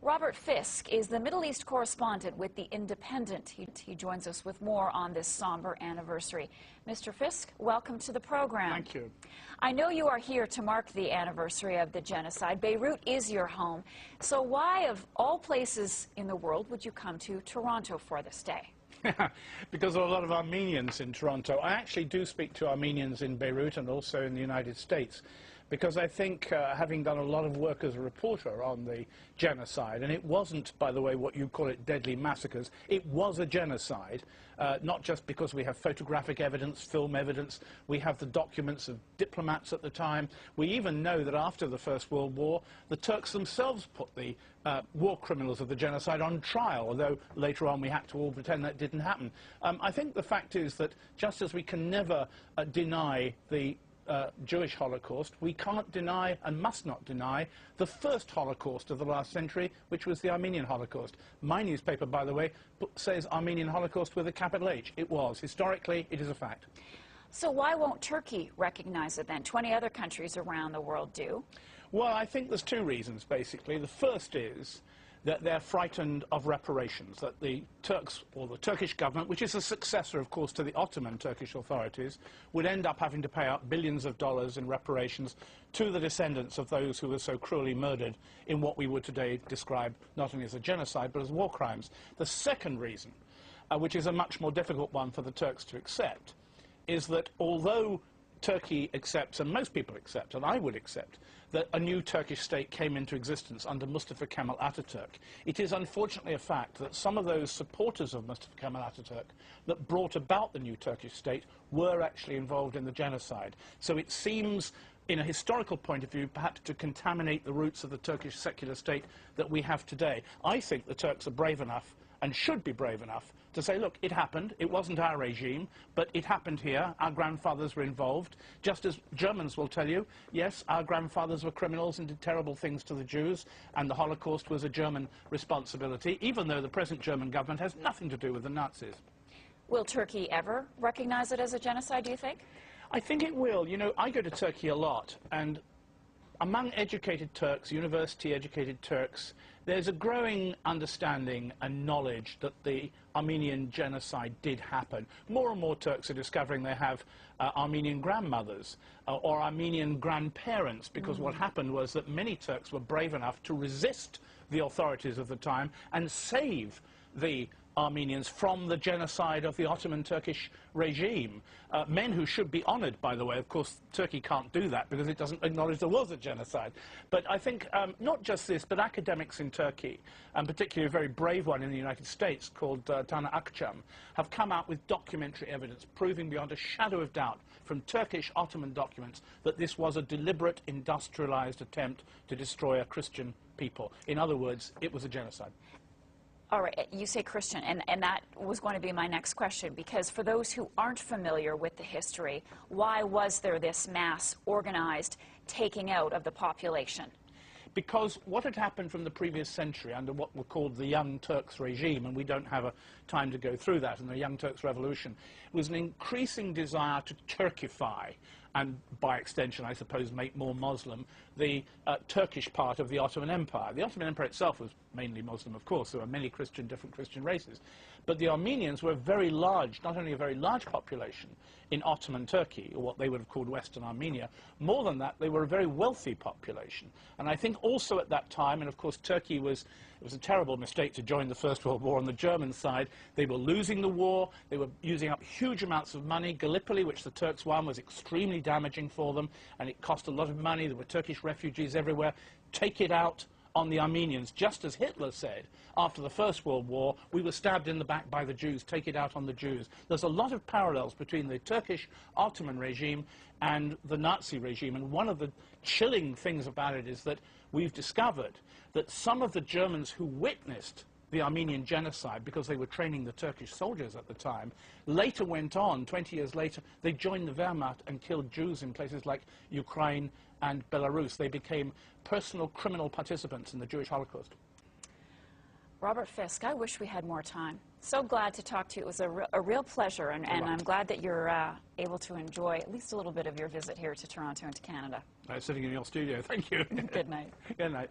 Robert Fisk is the Middle East correspondent with The Independent. He joins us with more on this somber anniversary. Mr. Fisk, welcome to the program. Thank you. I know you are here to mark the anniversary of the genocide. Beirut is your home. So why, of all places in the world, would you come to Toronto for this day? Because there are a lot of Armenians in Toronto. I actually do speak to Armenians in Beirut and also in the United States, because I think, having done a lot of work as a reporter on the genocide, and it wasn't, by the way, what you call it, deadly massacres, it was a genocide, not just because we have photographic evidence, film evidence, we have the documents of diplomats at the time. We even know that after the First World War, the Turks themselves put the war criminals of the genocide on trial, although later on we had to all pretend that didn't happen. I think the fact is that just as we can never deny the Jewish Holocaust, we can't deny and must not deny the first Holocaust of the last century, which was the Armenian Holocaust. My newspaper, by the way, says Armenian Holocaust with a capital H. It was. Historically, it is a fact. So why won't Turkey recognize it then? 20 other countries around the world do. Well, I think there's two reasons, basically. The first is that they're frightened of reparations, that the Turks, or the Turkish government, which is a successor, of course, to the Ottoman Turkish authorities, would end up having to pay out billions of dollars in reparations to the descendants of those who were so cruelly murdered in what we would today describe not only as a genocide, but as war crimes. The second reason, which is a much more difficult one for the Turks to accept, is that although Turkey accepts, and most people accept, and I would accept, that a new Turkish state came into existence under Mustafa Kemal Ataturk, it is unfortunately a fact that some of those supporters of Mustafa Kemal Ataturk that brought about the new Turkish state were actually involved in the genocide. So it seems, in a historical point of view, perhaps to contaminate the roots of the Turkish secular state that we have today. I think the Turks are brave enough, and should be brave enough, to say, look, it happened, it wasn't our regime, but it happened here, our grandfathers were involved, just as Germans will tell you, yes, our grandfathers were criminals and did terrible things to the Jews, and the Holocaust was a German responsibility, even though the present German government has nothing to do with the Nazis. Will Turkey ever recognize it as a genocide, do you think? I think it will. You know, I go to Turkey a lot, and among educated Turks, university-educated Turks, there's a growing understanding and knowledge that the Armenian genocide did happen. More and more Turks are discovering they have Armenian grandmothers or Armenian grandparents, because what happened was that many Turks were brave enough to resist the authorities of the time and save the Armenians from the genocide of the Ottoman Turkish regime. Men who should be honoured, by the way. Of course, Turkey can't do that because it doesn't acknowledge there was a genocide. But I think not just this, but academics in Turkey, and particularly a very brave one in the United States called Tana Akçam, have come out with documentary evidence proving beyond a shadow of doubt from Turkish Ottoman documents that this was a deliberate, industrialized attempt to destroy a Christian people. In other words, it was a genocide. All right, you say Christian, and that was going to be my next question, because for those who aren't familiar with the history, why was there this mass organized taking out of the population? Because what had happened from the previous century under what were called the Young Turks regime, and we don't have a time to go through that, in the Young Turks Revolution, was an increasing desire to Turkify, and by extension, I suppose, make more Muslim, the Turkish part of the Ottoman Empire. The Ottoman Empire itself was mainly Muslim, of course. There were many different Christian races. But the Armenians were very large, not only a very large population in Ottoman Turkey, or what they would have called Western Armenia. More than that, they were a very wealthy population. And I think also at that time, and of course Turkey was, it was a terrible mistake to join the First World War on the German side. They were losing the war, they were using up huge amounts of money. Gallipoli, which the Turks won, was extremely damaging for them, and it cost a lot of money. There were Turkish refugees everywhere. Take it out on the Armenians, just as Hitler said after the First World War, we were stabbed in the back by the Jews, take it out on the Jews. There's a lot of parallels between the Turkish Ottoman regime and the Nazi regime, and one of the chilling things about it is that we've discovered that some of the Germans who witnessed the Armenian genocide, because they were training the Turkish soldiers at the time, later went on, 20 years later, they joined the Wehrmacht and killed Jews in places like Ukraine and Belarus. They became personal criminal participants in the Jewish Holocaust. Robert Fisk, I wish we had more time. So glad to talk to you. It was a real pleasure, and I'm glad that you're able to enjoy at least a little bit of your visit here to Toronto and to Canada. Sitting in your studio. Thank you. Good night. Good night.